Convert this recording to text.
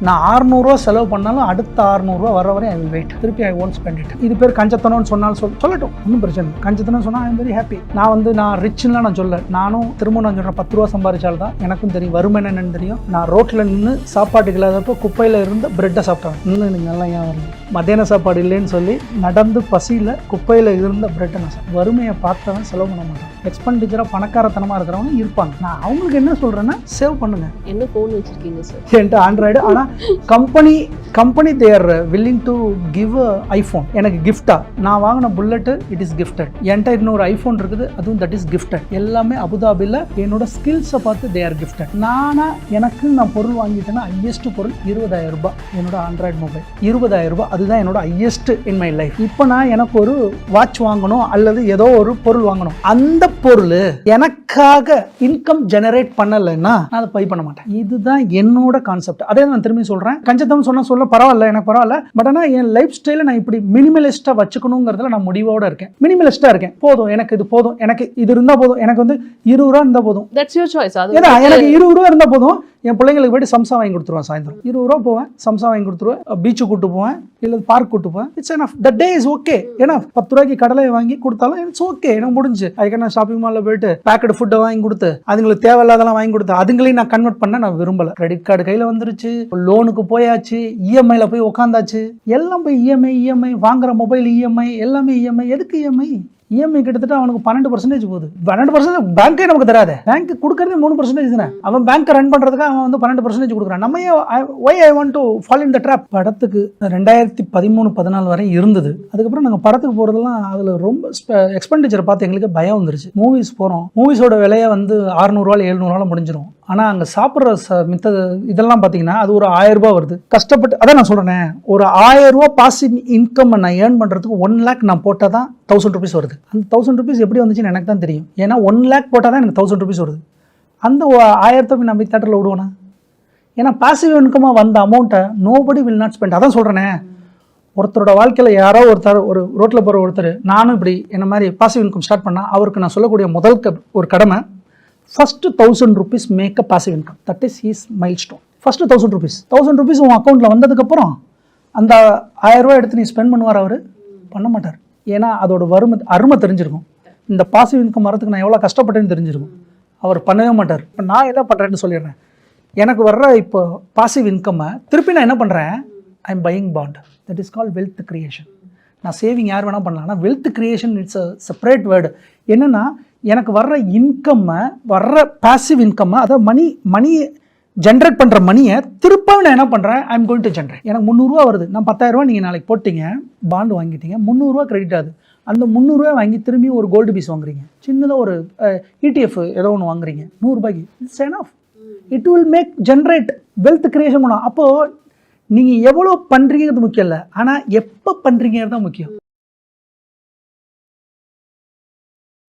நான் 600 செலவு பண்ணாலும் அடுத்த 600 வர வரை ஐ வில் வெயிட். திருப்பி ஐ ஒன்ட் ஸ்பெண்ட் இட். இது பேர் கஞ்சத்தனம்னு சொன்னாலும் சொல்லட்டும், ஒன்றும் பிரச்சனை இல்லை. கஞ்சத்தனம் சொன்னால் ஐ எம் வெரி ஹாப்பி. நான் ரிச்லாம் நான் சொல்ல, நானும் திரும்ப நான் சொல்கிறேன், 10 ரூபா சம்பாதிச்சால் தான் எனக்கும் தெரியும் வறுமை என்னன்னு தெரியும். நான் ரோட்டில் நின்று சாப்பாட்டுக்கு இல்லாதப்போ குப்பையில் இருந்த பிரெட்டை சாப்பிட்டேன். இன்னும் எனக்கு நல்லா ஏன் வருது, மத்தியான சாப்பாடு இல்லைன்னு சொல்லி நடந்து பசியில் குப்பையில் இருந்த பிரெட்டை நான் சாப்பிட்டேன். வறுமையை பார்த்தவன் செலவு பண்ண மாட்டான். எக்ஸ்பெண்டிச்சராக பணக்காரத்தனமாக இருக்கிறவங்க இருப்பாங்க. நான் அவங்களுக்கு என்ன சொல்கிறேன்னா, சேவ் பண்ணுங்க. என்ன ஃபோன் வச்சுருக்கீங்க சார்? என்கிட்ட ஆண்ட்ராய்டு. ஆனால் company they are willing to give iPhone. எனக்கு கிஃப்டா நான் வாங்கின புல்லட்டு இட் இஸ் கிஃப்டட். என்கிட்ட இன்னொரு ஐஃபோன் இருக்குது, அதுவும் தட் இஸ் கிஃப்டட். எல்லாமே அபுதாபியில் என்னோட ஸ்கில்ஸை பார்த்து தே ஆர் கிஃப்டட். நான் பொருள் வாங்கிட்டேன்னா ஹையஸ்ட் பொருள் 20,000 ரூபாய். என்னோட ஆண்ட்ராய்டு மொபைல் 20,000 ரூபாய். அதுதான் என்னோட ஹையஸ்ட் இன் மை லைஃப். இப்போ நான் எனக்கு ஒரு வாட்ச் வாங்கணும் அல்லது ஏதோ ஒரு பொருள் வாங்கணும், அந்த பொருள் எனக்காக இன்கம் ஜெனரேட் பண்ணலைன்னா நான் அதை பை பண்ண மாட்டேன். இதுதான் என்னோட கான்செப்ட். அதே நான் திரும்பி சொல்றேன், கஞ்சத்தம் சொல்ல பரவாயில்ல, எனக்கு பரவாயில்ல. பட் ஆனால் என் லைஃப் ஸ்டைலை நான் இப்படி மினிமலிஸ்டா வச்சுக்கணுங்கிறதுல நான் முடிவோட இருக்கேன். மினிமலிஸ்டா இருக்கேன். போதும், எனக்கு இது போதும், எனக்கு இது இருந்தா போதும், எனக்கு 20 ரூபா இருந்தா போதும். That's your choice. எனக்கு 20 ரூபா இருந்தா போதும். என் பிள்ளைங்களுக்கு போய்ட்டு சம்சா வாங்கி கொடுத்துருவேன். சாயந்தரம் 20 ரூபா போவேன், சம்சா வாங்கி கொடுத்துருவேன், பீச்சு கூட்டு போவேன், இல்லை பார்க் கூட்டு போவேன். It's enough. The day is okay. ஏன்னா 10 ரூபாய்க்கு கடலை வாங்கி கொடுத்தாலும் இட்ஸ் ஓகே, எனக்கு முடிஞ்சு. அதுக்கு நான் ஷாப்பிங் மாலில் போயிட்டு பேக்கெட் ஃபுட்டை வாங்கி கொடுத்து அதுங்களுக்கு தேவையில்லாதெல்லாம் வாங்கி கொடுத்து அதுங்களையும் நான் கன்வெர்ட் பண்ண நான் விரும்பல. கிரெடிட் கார்டு கையில் வந்துருச்சு, லோனுக்கு போயாச்சு, இஎம்ஐல போய் உட்காந்தாச்சு, எல்லாம் போய் இஎம்ஐ வாங்குற மொபைல் இஎம்ஐ, எல்லாமே இஎம்ஐ. எதுக்கு இஎம்ஐ? இஎம்ஐ கிட்டத்தட்ட அவனுக்கு 12% போகுது. 12% பேங்கே நமக்கு தராது. பேங்க் கொடுக்கறதே 3% தானே. அவன் பேங்க் ரன் பண்றதுக்கு அவன் 12% கொடுக்குறான். நம்ம why I want to fall in the trap. படத்துக்கு 2013-14 வரை இருந்தது. அதுக்கப்புறம் நாங்கள் படத்துக்கு போறதெல்லாம் அதுல ரொம்ப எக்ஸ்பெண்டிச்சர் பார்த்து எங்களுக்கு பயம் வந்துருச்சு. மூவிஸ் போறோம், மூவிஸோட விலையை 600 ரூபா 700 ரூபா முடிஞ்சிடும். ஆனா அங்க சாப்பிட்ற மித்த இதெல்லாம் பாத்தீங்கன்னா அது ஒரு 1000 ரூபாய் வருது. கஷ்டப்பட்டு அதான் நான் சொல்றேன், ஒரு 1000 ரூபாய் பாசிவ் இன்கம் நான் ஏர்ன் பண்றதுக்கு 1 lakh நான் போட்டால் தான் 1000 rupees வருது. அந்த 1000 rupees எப்படி வந்துச்சுன்னு எனக்கு தான் தெரியும். ஏன்னா 1 lakh போட்டால் தான் எனக்கு 1000 rupees வருது. அந்த 1000 நான் போய் தேட்டரில் விடுவேனா? ஏன்னா பாசிவ் இன்கமாக வந்த அமௌண்ட்டை நோபடி வில் நாட் ஸ்பெண்ட். அதான் சொல்றேனே, ஒருத்தரோட வாழ்க்கையில் யாரோ ஒரு ரோட்டில் போகிற ஒருத்தர் நானும் இப்படி என்ன மாதிரி பாசிவ் இன்கம் ஸ்டார்ட் பண்ணால் அவருக்கு நான் சொல்லக்கூடிய முதல் ஒரு கடமை, first 1000 rupees make a passive income. That is his milestone. First 1000 rupees. 1000 rupees உன் அக்கௌண்ட்டில் வந்ததுக்கப்புறம் அந்த 1000 ரூபாய் எடுத்து நீ ஸ்பெண்ட் பண்ணுவார்? அவர் பண்ண மாட்டார். ஏன்னா அதோட அருமை தெரிஞ்சிருக்கும். இந்த பாசிவ் இன்கம் வரதுக்கு நான் எவ்வளோ கஷ்டப்பட்டேன்னு தெரிஞ்சிருக்கும். அவர் பண்ணவே மாட்டார். இப்போ நான் என்ன பண்ணுறேன்னு சொல்லிடுறேன். எனக்கு வர்ற இப்போ பாசிவ் இன்கம்மை திருப்பி நான் என்ன பண்ணுறேன், I am buying bond. That is called wealth creation. நான் சேவிங் யார் வேணால் பண்ணலாம். ஆனால் wealth creation it's a separate word. என்னென்னா எனக்கு வர்ற இன்கம்மை, வர்ற பாசிவ் இன்கம்மை, அதாவது மணி ஜென்ரேட் பண்ணுற மணியை திருப்ப நான் என்ன பண்ணுறேன், I am going to generate. எனக்கு 300 ரூபா வருது, நான் 10,000 ரூபா நீங்கள் நாளைக்கு போட்டிங்க, பாண்டு வாங்கிட்டீங்க, 300 ரூபா கிரெடிட் ஆகுது. அந்த 300 ரூபா வாங்கி திரும்பி ஒரு கோல்டு பீஸ் வாங்குறீங்க, சின்னதாக ஒரு ETF ஏதோ ஒன்று வாங்குறீங்க 100 ரூபாய்க்கு. It's enough. It will make generate wealth creation பண்ணும். அப்போது நீங்கள் எவ்வளோ பண்ணுறீங்கிறது முக்கியம் இல்லை, ஆனால் எப்போ பண்ணுறீங்கிறது தான் முக்கியம்.